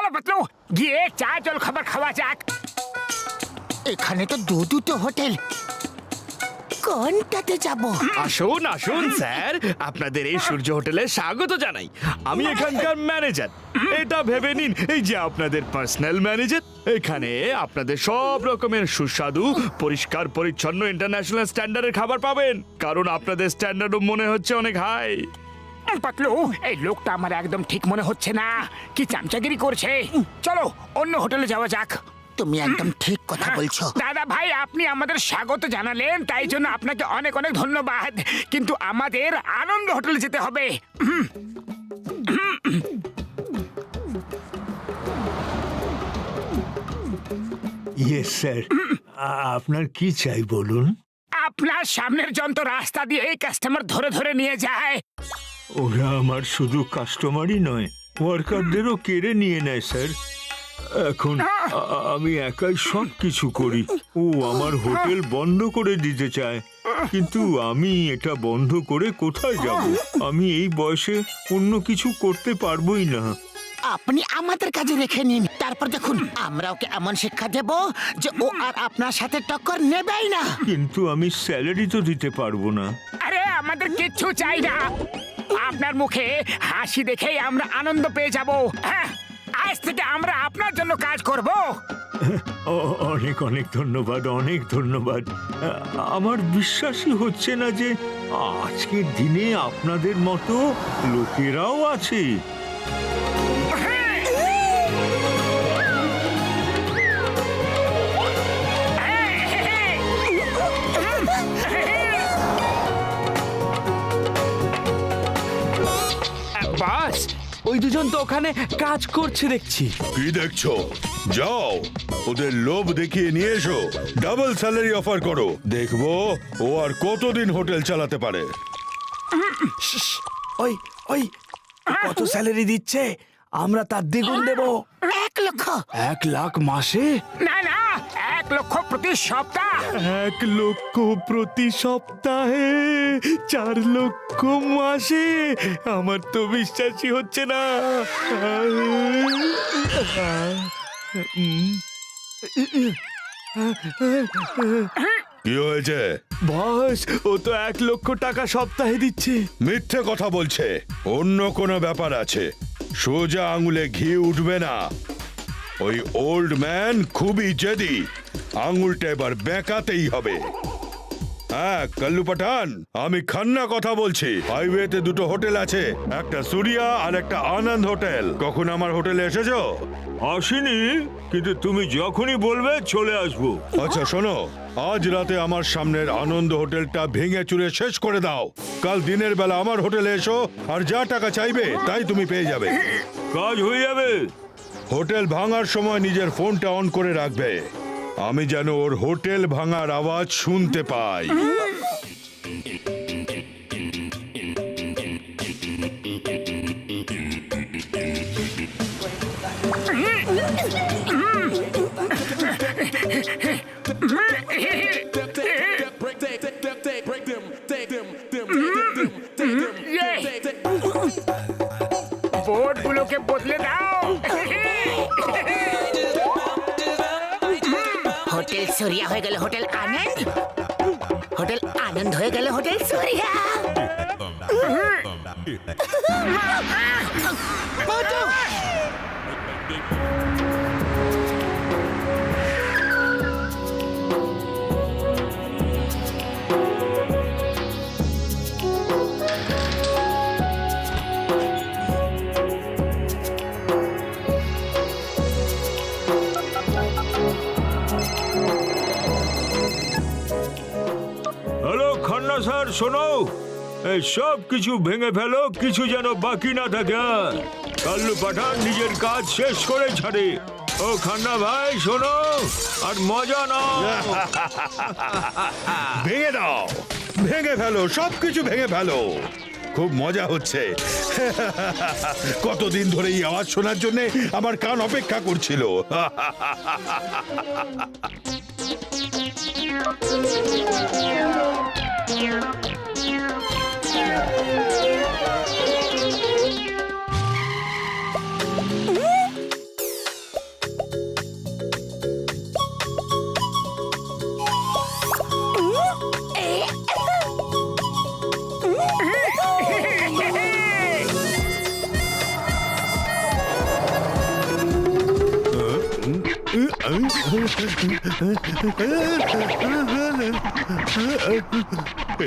চলো পাতলু, গিয়ে চা জল খাবার খাওয়া যাক। এখানে তো দুটো হোটেল, কোনটাতে যাব? আসুন আসুন স্যার, আপনাদের এই সূর্য হোটেলে স্বাগত জানাই। আমি এখানকার ম্যানেজার। এটা ভেবে নিন এই যে আপনাদের পার্সোনাল ম্যানেজার। এখানে আপনাদের সব রকমের সুস্বাদু পরিষ্কার পরিচ্ছন্ন ইন্টারন্যাশনাল স্ট্যান্ডার্ডের খাবার পাবেন, কারণ আপনাদের স্ট্যান্ডার্ডও মনে হচ্ছে অনেক হাই। পাতলু, এই লোকটা আমার একদম ঠিক মনে হচ্ছে না, কি চামচাগিরি করছে। চলো অন্য হোটেলে যাওয়া যাক। তুমি একদম ঠিক কথা বলছো। দাদা ভাই, আপনি আমাদের স্বাগত জানালেন, তাই জন্য আপনাকে অনেক অনেক ধন্যবাদ, কিন্তু আমাদের আনন্দ হোটেলে যেতে হবে। ইয়েস স্যার, আপনার কি চাই বলুন। আপনার সামনের যন্ত্র রাস্তা দিয়ে এই কাস্টমার ধরে ধরে নিয়ে যায়। ওরা আমার শুধু কাস্টমারই নয়, ওয়ার্কারদেরও কেড়ে নিয়ে নেয় স্যার। এখন আমি একাই সব কিছু করি। ও আমার হোটেল বন্ধ করে দিতে চায়, কিন্তু আমি এটা বন্ধ করে কোথায় যাব? আমি এই বয়সে অন্য কিছু করতে পারবোই না। আপনি আমাদের কাজে রেখে নিন, তারপর দেখুন আমরা ওকে এমন শিক্ষা দেব যে ও আর আপনার সাথে টক্কর নেবেই না। কিন্তু আমি স্যালারি তো দিতে পারবো না। আরে আমাদের কিচ্ছু চাই না, আপনার মুখে হাসি দেখেই আমরা আনন্দ পেয়ে যাব। হ্যাঁ, আজ থেকে আমরা আপনার জন্য কাজ করব। অনেক অনেক ধন্যবাদ, অনেক ধন্যবাদ। আমার বিশ্বাসই হচ্ছে না যে আজকের দিনে আপনাদের মতো লোকেরাও আছে। বাস, ওই দুজন তো ওখানে কাজ করছে দেখছি। কি দেখছো? যাও ওদের লোভ দেখিয়ে নিয়ে এসো, ডাবল স্যালারি অফার করো। দেখবো ও আর কতদিন হোটেল চালাতে পারে। ওই ওই কত স্যালারি দিচ্ছে? আমরা তার দ্বিগুণ দেব। 1 লক্ষ। 1 লাখ মাসে? না না, 1 লক্ষ প্রতি সপ্তাহ। 1 লক্ষ প্রতি সপ্তাহে, 4 লক্ষ মাসে। আমার তো বিশ্বাসই হচ্ছে না। কি হয়েছে? বস, ও তো 1 লক্ষ টাকা সপ্তাহে দিচ্ছে। মিথ্যে কথা বলছে, অন্য কোনো ব্যাপার আছে। সোজা আঙুলে ঘি উঠবে না। ওই ওল্ড ম্যান খুবই জেদি, আঙুলটা এবার বেঁকাতেই হবে। হ্যাঁ কাল্লু পাঠান, আমি খান্না কথা বলছি। হাইওয়েতে 2টো হোটেল আছে, একটা সুরিয়া আর একটা আনন্দ হোটেল। কখন আমার হোটেলে এসেছো? আসেনি, কিন্তু তুমি যখনই বলবে চলে আসবো। আচ্ছা শোনো, আজ রাতে আমার সামনের আনন্দ হোটেলটা ভেঙে চুরে শেষ করে দাও। কাল দিনের বেলা আমার হোটেলে এসো, আর যা টাকা চাইবে তাই তুমি পেয়ে যাবে। কাজ হয়ে যাবে। হোটেল ভাঙার সময় নিজের ফোনটা অন করে রাখবে, আমি যেন ওর হোটেল ভাঙার আওয়াজ শুনতে পাই। বোর্ডগুলোকে বদলে দাও। হোটেল সুরিয়া হয়ে গেল হোটেল আনন্দ, হোটেল আনন্দ হয়ে গেল hotel Suriya. Hello Khanna sir, শোনো, এই সব কিছু ভেঙে ফেলো, কিছু যেন বাকি না থাকে। কাল্লু পাঠান নিজের কাজ শেষ করে ছাড়ে। ও খান্না ভাই শোনো, আর মজা নাও। ভেঙে দাও, ভেঙে ফেলো, সবকিছু ভেঙে ফেলো। খুব মজা হচ্ছে। কতদিন ধরে এই আওয়াজ শোনার জন্য আমার কান অপেক্ষা করছিল।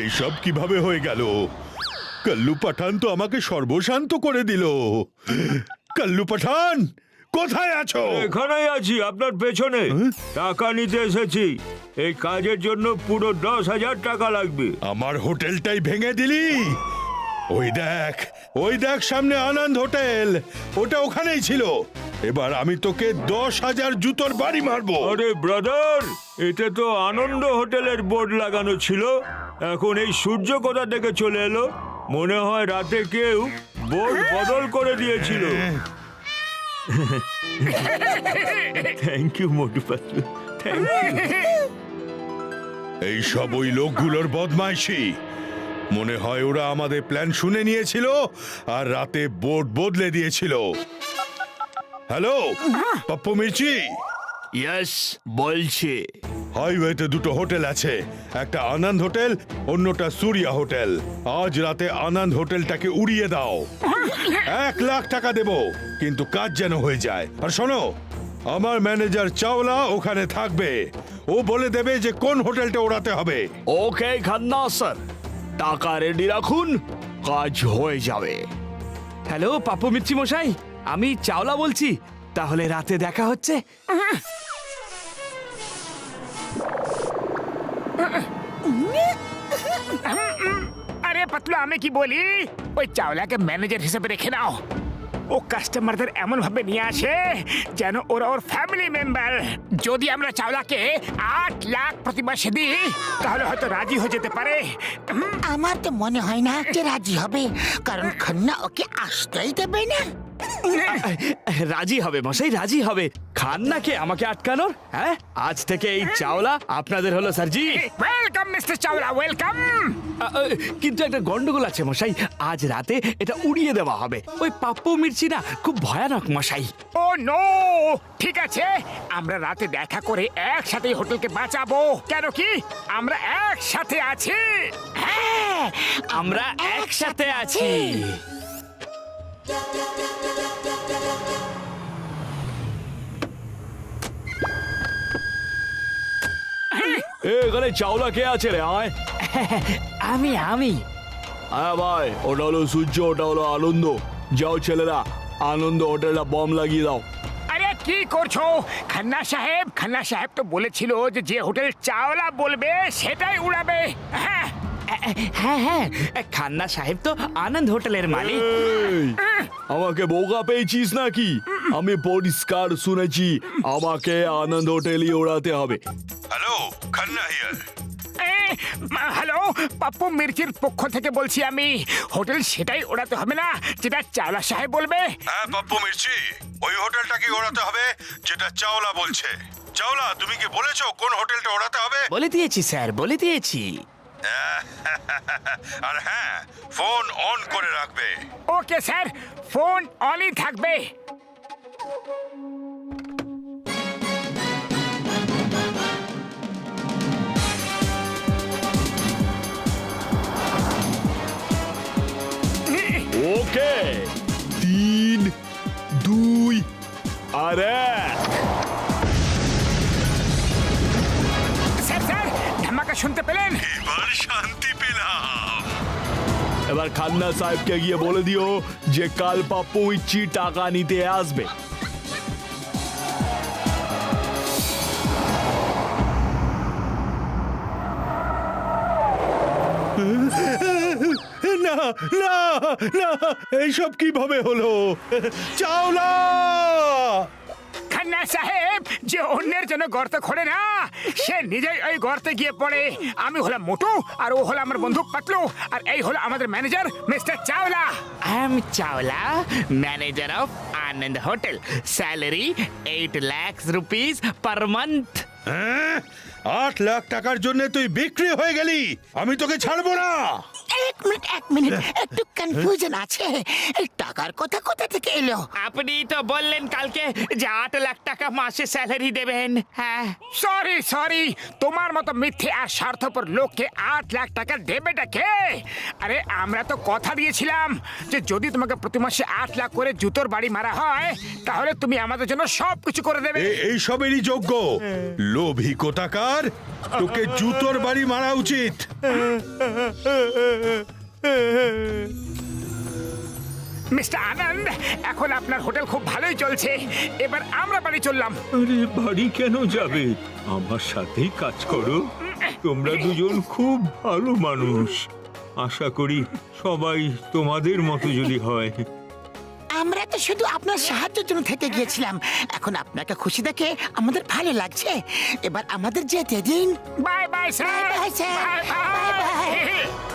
এইসব কিভাবে হয়ে গেল? কাল্লু পাঠান তো আমাকে সর্বশান্ত করে দিল। কাল্লু পাঠান, কোথায় আছো? এখানেই আছি, আপনার পেছনে। টাকা নিতে এসেছি। এই কাজের জন্য পুরো 10,000 টাকা লাগবে। আমার হোটেলটাই ভেঙে দিলি? ওই দেখ সামনে আনন্দ হোটেল, ওটা ওখানেই ছিল। এবার আমি তোকে 10,000 জুতোর বাড়ি মারবো। আরে ব্রাদার, এটা তো আনন্দ হোটেলের বোর্ড লাগানো ছিল। এখন এই সূর্য কোথা থেকে চলে এলো? মনে হয় রাতে কেউ বোর্ড বদল করে দিয়েছিল। Thank you Motu Patlu, thank you. এইসব ওই লোকগুলোর বদমাইশি। মনে হয় ওরা আমাদের প্ল্যান শুনে নিয়েছিল আর রাতে বোর্ড বদলে দিয়েছিল। হ্যালো পাপ্পু মির্চি, ইয়েস, বলছি। হাইওয়েতে দুটো হোটেল আছে, একটা আনন্দ হোটেল, অন্যটা সূর্যা হোটেল। আজ রাতে আনন্দ হোটেলটাকে উড়িয়ে দাও। 1 লাখ টাকা দেব, কিন্তু কাজ যেন হয়ে যায়। আর শোনো, আমার ম্যানেজার চাওলা ওখানে থাকবে। ও বলে দেবে যে কোন হোটেলটা ওড়াতে হবে। ওকে খান্না স্যার, টাকা রেডি রাখুন, কাজ হয়ে যাবে। হ্যালো পাপ্পু মির্চি মশাই, আমি চাওলা বলছি। তাহলে রাতে দেখা হচ্ছে। আরে পাতলু, আমি কি বলি, ওই চাওলাকে ম্যানেজার হিসেবে রেখে নাও। ও কাস্টমারদের এমন ভাবে নিয়ে আসে যেন ওরা ওর ফ্যামিলি মেম্বার। যদি আমরা চাওলাকে 8 লাখ প্রতি মাসে দিই, তাহলে হয়তো রাজি হয়ে যেতে পারে। আমার তো মনে হয় না যে রাজি হবে, কারণ খান্না ওকে আসতেই দেবে না। রাজি হবে মশাই, রাজি হবে। খান্নাকে আমাকে আটকানোর? হ্যাঁ, আজ থেকে এই চাওলা আপনাদের হলো স্যারজি। Welcome mister Chawla, welcome. কিন্তু একটা গন্ডগোল আছে মশাই, আজ রাতে এটা উড়িয়ে দেওয়া হবে। ওই পাপ্পু মির্চি না খুব ভয়ানক মশাই। ও নো, ঠিক আছে, আমরা রাতে দেখা করে একসাথে হোটেলকে বাঁচাবো। কেন কি আমরা একসাথে আছি? হ্যাঁ, আমরা একসাথে আছি। এখানে চাওলা কে আছে রে? আয়। আমি হ্যাঁ ভাই, ওটা হলো সূর্য, ওটা হলো আনন্দ। যাও ছেলেরা, আনন্দ হোটেলটা বম লাগিয়ে দাও। আরে কি করছো খান্না সাহেব তো বলেছিল যে যে হোটেল চাওলা বলবে সেটাই উড়াবে। হ্যাঁ হ্যাঁ, খান্না সাহেব তো আনন্দ হোটেলের মালিক। আমাকে বোকা পেয়েছিস নাকি? আমি পরিষ্কার শুনেছি আমাকে আনন্দ হোটেলই ওড়াতে হবে। Hello, Khanna here. Hello, Pappu মির্চির পক্ষ থেকে বলছি আমি। হোটেল সেটাই ওড়াতে হবে না যেটা চাওলা সাহেব বলবে। হ্যাঁ পাপ্পু মির্চি, ওই হোটেলটাকে ওড়াতে হবে যেটা চাওলা বলছে। চাওলা, তুমি কি বলেছো কোন হোটেলটা ওড়াতে হবে? বলে দিয়েছি স্যার, বলে দিয়েছি। আর হ্যাঁ, ফোন অন করে রাখবে। ওকে স্যার, ফোন অনই থাকবে। ওকে, 3, 2 আর 1। স্যার, ধামাকা শুনতে পেলেন? এবার শান্তি পেলাম। এবার খান্না সাহেবকে গিয়ে বলে দিও যে কাল পাপ্পু মির্চি টাকা নিতে আসবে। না না না, এইসব কিভাবে হলো? চাওলা! খান্না সাহেব যে অন্যের জন্য গর্ত খোঁড়ে না, সে নিজেই ওই গর্তে গিয়ে পড়ে। আমি হলাম মোটু আর ও হলো আমার বন্ধু পাতলু, আর এই হলো আমাদের manager mister Chawla. I am Chawla, manager of Anand Hotel. Salary 8 lakhs rupees per month. হ্যাঁ? 8 লাখ টাকার জন্য তুই বিক্রি হয়ে গেলি, আমি তোকে ছাড়বো না। এক মিনিট একটু কনফিউশন আছে। এই টাকার কথা কোথা থেকে এলো? আপনি তো বললেন কালকে যে 8 লাখ টাকা মাসে স্যালারি দেবেন। হ্যাঁ, সরি সরি, তোমার মতো মিথ্যে আর স্বার্থপর লোককে 8 লাখ টাকা দেবেটা কে? আরে আমরা তো কথা দিয়েছিলাম যে যদি তোমাকে প্রতি মাসে 8 লাখ করে জুতোর বাড়ি মারা হয় তাহলে তুমি আমাদের জন্য সবকিছু করে দেবে। এই সবেরই যোগ্য লোভী কোটাকার, তোকে জুতোর বাড়ি মারা উচিত। মিস্টার আনন্দ, এখন আপনার হোটেল খুব ভালোই চলছে, এবার আমরা বাড়ি চললাম। আরে বাড়ি কেন যাবে? আমার সাথেই কাজ করো। তোমরা দুজন খুব ভালো মানুষ। আশা করি সবাই তোমাদের মতো যদি হয়। আমরা তো শুধু আপনার সাহায্যের জন্য থেকে গিয়েছিলাম, এখন আপনাকে খুশি দেখে আমাদের ভালো লাগছে। এবার আমাদের যেতে দিন। Bye bye sir. Bye bye, sir. Bye Bye bye. By.